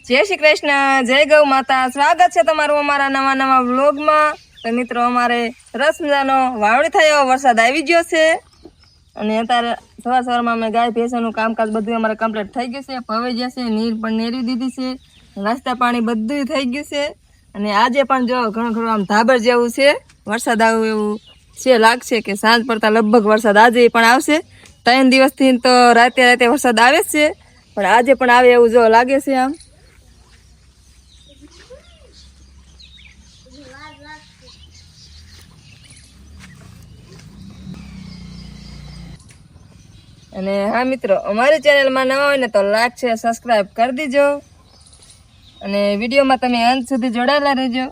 जय श्री कृष्ण, जय गौ माता। स्वागत है तमारू अमारा नवा नवा व्लॉग में। तो मित्रों अमारे सरस मजानो वावणी थयो, वरसाद आई गयो छे अने अत्यारे सवार सवारमां अमे गाय भैंसोनुं कामकाज बधुं अमारे कम्प्लीट थई गयुं छे। पवे जशे, नीर पण नेरी दीधी छे, नास्ता पाणी बधुं थई गयुं छे अने आजे पण जो घणो घणो आम धाबर जेवुं छे, वरसाद आवे एवुं छे। लागशे के सांज पड़ता लगभग वरसाद आजे पण आवशे। 3 दिवसथी तो राते राते वरसाद आवे छे, पण आजे पण आवे एवुं जो लागे छे। आम અને હા મિત્રો, અમારી ચેનલમાં નવા હોય ને તો લાઈક છે, સબસ્ક્રાઇબ કરી દીજો અને વિડીયોમાં તમે અંત સુધી જોડાયેલા રહેજો।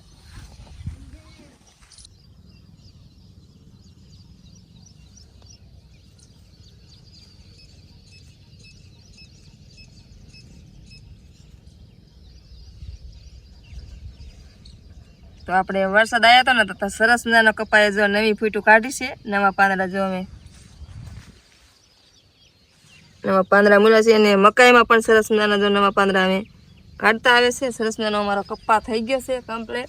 તો આપણે વરસાદ આવ્યો હતો ને તો સરસ મજાનો કપાએ જો નવી ફૂટું કાઢી છે, નવા પાંદડા જો અમે नवा पांदरा मूला छे ने मकाई में पण सरस मजाना जो नवा पांदरा अमे काढता आवे छे। सरस मजानो अमारो कप्पा थई गयो छे कम्प्लीट।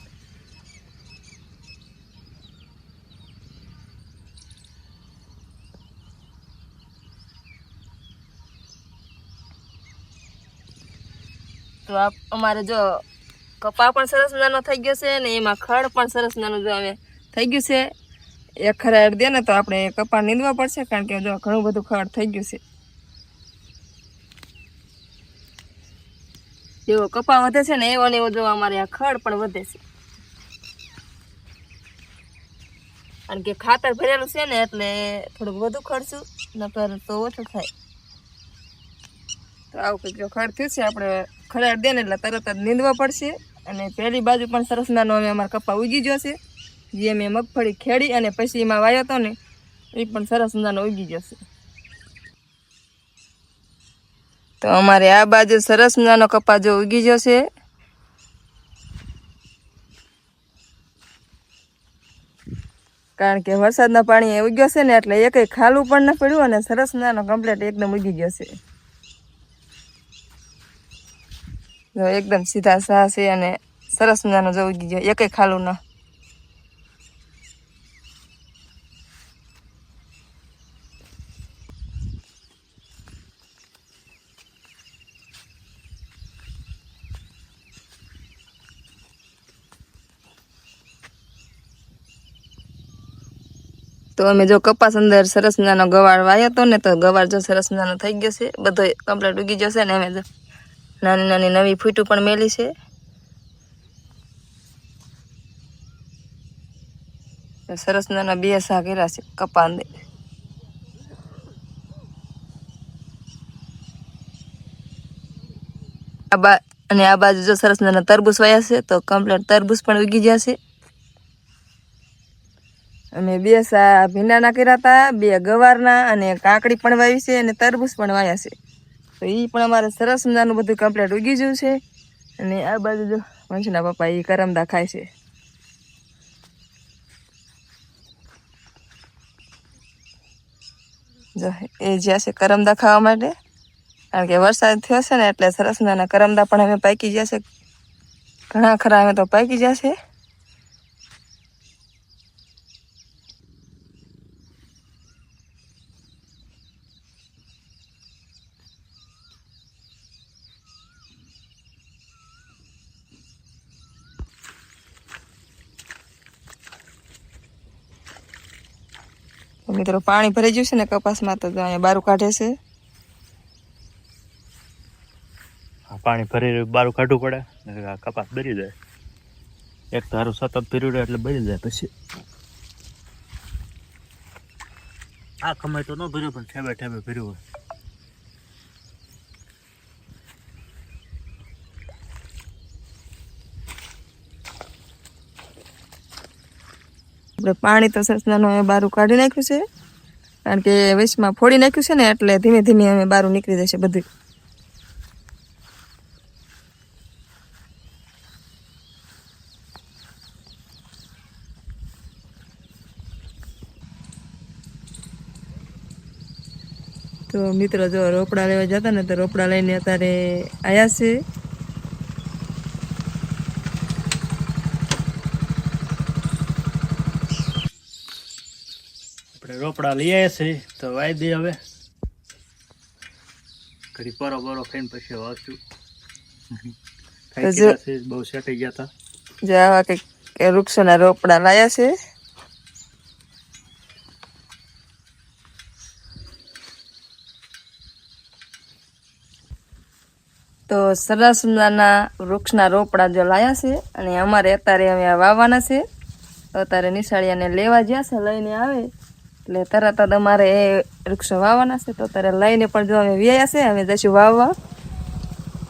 तो आप अमारे जो कप्पा पण सरस मजानो थई गयो छे ने एमां खड़ पण सरस मजानो जो अमे थई गयुं छे। एक खराड़ दे ने तो आपणे कप्पा नींदवा पड़शे, कारण के जो घणुं बधुं खड़ थई गयुं छे। जो कपा वधे छे ने एवो ने एवो जो अमारे आ खड़ पण वधे छे, कारण के खातर भरेલું છે ને એટલે થોડું વધુ ખર્ચું, નકર તો ઓછું થાય। તો આવું કંઈક જો ખડ થયું છે, આપણે ખરાડ દે ને એટલે તરત જ નીંદવા પડશે। અને પહેલી બાજુ પણ સરસ નાનો અમે અમારા કપા ઉગી ગયો છે, જે મેં મગફળી ખેડી અને પછી એમાં વાયો હતો ને એ પણ સરસ નાનો ઉગી ગયો છે। तो अमारे आ बाजू सरस मजानो कपा जो उगी गयो छे। कारण के वरसादना पाणी उग्यो छे ने એટલે એકેય ખાલું પણ ન પડ્યું અને સરસ મજાનો કમ્પ્લીટ એકદમ ઉગી ગયો છે। જો એકદમ સીધા સા છે અને સરસ મજાનો જો ઉગી ગયો, એકેય ખાલું ન। तो अमे जो कपास अंदर सरस मजानो गवार वायो तो ने तो गवार जो सरस मजानो थई गयो छे, बधो कम्प्लीट उगी गयो छे ने अमे जो नानी नानी नवी फूटू पण मेली छे। सरस मजाना बे सा कर्या छे कपा अंदर। आ बाजू जो सरस मजाना तरबूज वाया छे, तो कम्प्लीट तरबूज पण उगी गया छे। अमे बे सा भींडाना कर्या था, बे गवारना अने काकड़ी पण वावी छे अने तरबूज पण वाया छे। तो ई पण अमारे सरस मजानुं बधुं कम्प्लीट उगी गयुं छे। अने आ बाजू जो वंशना पप्पा ई करमदा खाय छे। जो ए ज्या छे करमदा खावा माटे, कारण के वरसाद थयो छे ने એટલે સરસ મજાના કરમદા પણ હવે પાકી ગયા છે, ઘણા ખરા હવે તો પાકી ગયા છે। મિત્રો પાણી ભરાઈ ગયું છે ને કપાસમાં, તો અહીંયા બારું કાઢે છે। पानी भरी बारू काढू पड़े, कपास बरी जाए। एक तारू सतत पीरियड એટલે બરી જાય। પછી આ કમાય તો ન ભર્યો, પણ ઠેબે ઠેબે ભર્યો હોય। આપણે પાણી તો સરસનાનું હવે બારું કાઢી નાખ્યું છે, કારણ કે વેચમાં ફોડી નાખ્યું છે ને એટલે ધીમે ધીમે હવે બારું નીકળી જશે બધું। तो मित्रों जो रोपड़ा लेवा जाता ने तो रोपड़ा लईने अत्यारे आया छे। રોપડા લઈ આવ્યા છે તો વાઈ દે હવે ઘડી પરો બરો ખાઈને પછી વાંચું ખાઈ ગયા છે બહુ સેટાઈ ગયા હતા જો આવા કંઈક વૃક્ષોના રોપડા લાયા છે. તો સરસ મજાના વૃક્ષના રોપડા જો લાયા છે અને અમારે અત્યારે અમે આ વાવવાના છે. તો અત્યારે નિશાળિયાને લેવા ગયા છે, લઈને આવે એટલે તરત જ અમારે એ વૃક્ષો વાવવાના છે. તો અત્યારે લઈને પણ જો અમે વ્યાયા છે, અમે જઈશું વાવવા.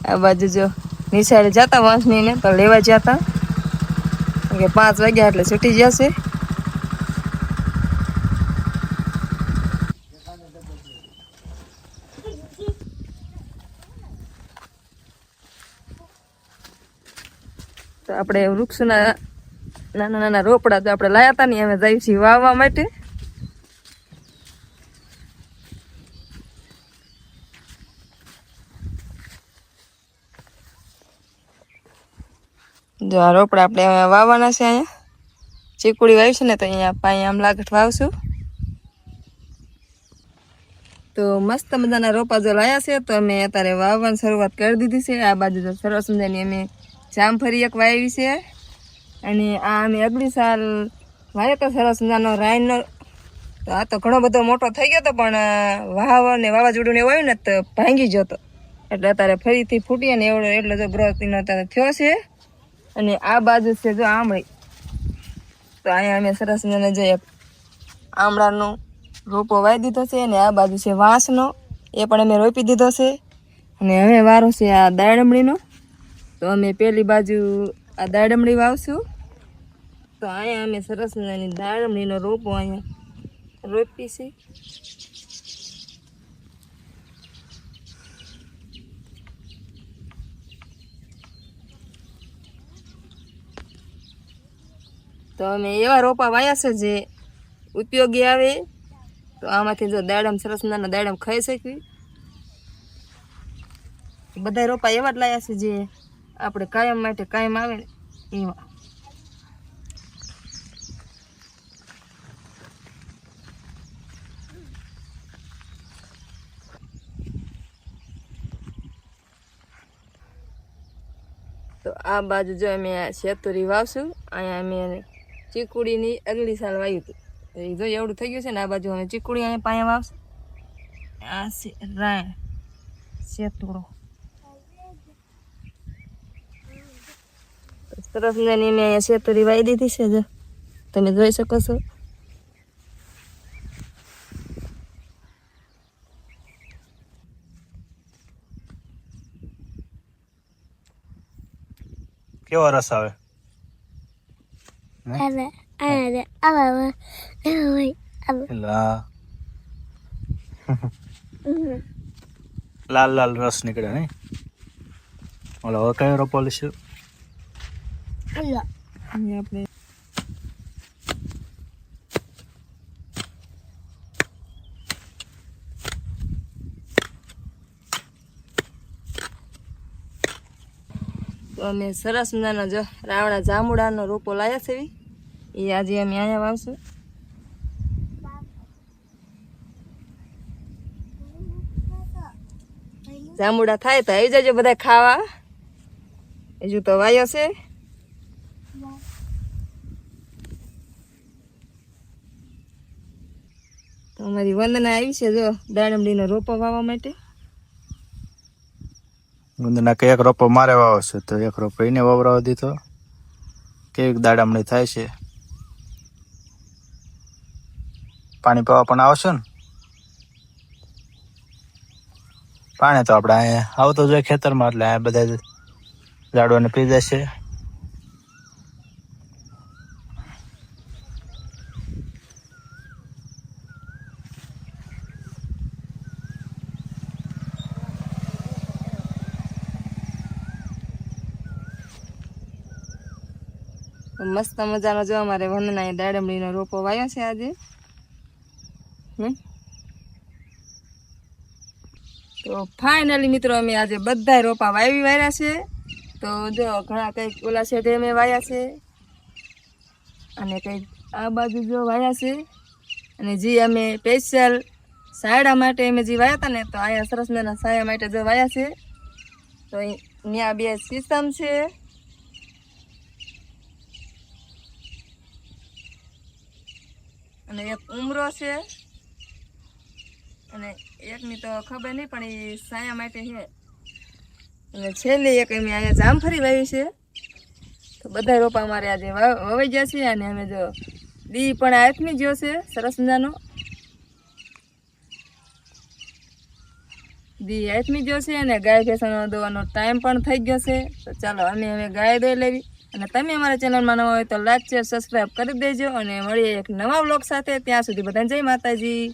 આ બાજુ જો નિશાળે જતા વાંસણીને તો લેવા જતા કે 5 વાગ્યા એટલે છૂટી જશે. તો આપણે વૃક્ષના નાના નાના રોપડા તો આપણે લાયા હતા ને અમે જઈએ છીએ વાવવા માટે. જો આ રોપડા આપણે વાવવાના છે. અહીંયા ચીકુડી વાવી છે ને તો અહીંયા પાણી આમ લાગટ વાવશું. તો મસ્ત મજાના રોપા જો લાયા છે તો અમે અત્યારે વાવવાની શરૂઆત કરી દીધી છે. આ બાજુ તો સરસ મજાની અમે જામફળી એક વાવી છે અને આ અમે અગલી સાલ વાવ્યો તો સરસ મજાનો રાઈનો. તો આ તો ઘણો બધો મોટો થઈ ગયો હતો પણ વાવ ને વાવાઝોડું ને એવું આવ્યું ને તો ભાંગી ગયો હતો એટલે અત્યારે ફરીથી ફૂટી અને એવડો એટલો જો ગ્રોથ એનો અત્યારે થયો છે. અને આ બાજુ છે જો આમળી. તો અહીંયા અમે સરસ મજાને જે આમળાનો રોપો વાવી દીધો છે અને આ બાજુ છે વાંસનો, એ પણ અમે રોપી દીધો છે. અને હવે વારો છે આ દાડમડીનો. તો અમે પેલી બાજુ આ દાડમડી વાવશું. તો અહીંયા અમે સરસ મજાની દાડમડીનો રોપો અહીંયા રોપી છે. તો અમે એવા રોપા વાયા છે જે ઉપયોગી આવે. તો આમાંથી જો દાડમ સરસ મજાના દાડમ ખાઈ શકવી. બધા રોપા એવા જ લાયા છે જે આપણે કાયમ માટે કાયમ આવે ને એવા. તો આ બાજુ જો અમે શેતુરી વાવશું. અહીંયા અમે ચીકુડીની અગલી સાલ વાવ્યું હતું. એ જો એવડું થઈ ગયું છે ને આ બાજુ અમે ચીકુડી અહીંયા પાયા વાવશું. આ છે રાયણ શેતુડો. સરસ મજાની મેં અહીંયા શેતુરી વાવી દીધી છે, જો તમે જોઈ શકો છો. કેવો રસ આવે? લાલ લાલ રસ નીકળે નહીં? ઓલો હવે કયો રોપો લઈશું? આપણે તો અમે સરસ મજાનો જો રાવણા જાંબુડાનો રોપો લાયા છે. એ આજે અમે અહીંયા વાવશું. જાંબુડા થાય તો આવી જજો બધા ખાવા. હજુ તો વાયો છે. તો અમારી વંદના આવી છે જો દાડમડીનો રોપો વાવવા માટે. વંદના કે એક રોપો મારે વાવો છે તો એક રોપો એને વાવરાવા દીધો. કેવી દાડમડી થાય છે. પાણી પીવા પણ આવશે ને? પાણી તો આપણે અહીંયા આવતો જોઈએ ખેતરમાં એટલે આ બધા ઝાડવાને પી જશે. મસ્ત મજાનો જો અમારે વંદનાએ દાડમડીનો રોપો વાવ્યો છે આજે. તો ફાઇનલી મિત્રો અમે આજે બધા રોપા વાવી વાર્યા છે. તો જો ઘણા કંઈક ઓલા શેઢે અમે વાયા છે અને કંઈક આ બાજુ જો વાયા છે. અને જે અમે સ્પેશિયલ સાયડા માટે અમે જે વાયા હતા ને તો અહીંયા સરસ મજાના સાયા માટે જો વાયા છે. તો ત્યાં 2 સીસમ છે અને એક ઉમરો છે અને એકની તો ખબર નહીં પણ એ સાયા માટે છે. અને છેલ્લી એક અમે અહીંયા જામફળી વાવી છે. તો બધા રોપા અમારે આજે વવાઈ ગયા છે અને અમે જો દી પણ આથમી ગયો છે સરસ મજાનો દી આથમી ગયો છે અને ગાય ભેંસનો દોવાનો ટાઈમ પણ થઈ ગયો છે. તો ચાલો અમે હવે ગાય દોઈ લેવી અને તમે અમારા ચેનલમાં નવા હોય તો લાઈક શેર સબસ્ક્રાઈબ કરી દેજો અને મળીએ એક નવા વ્લોગ સાથે. ત્યાં સુધી બધાને જય માતાજી.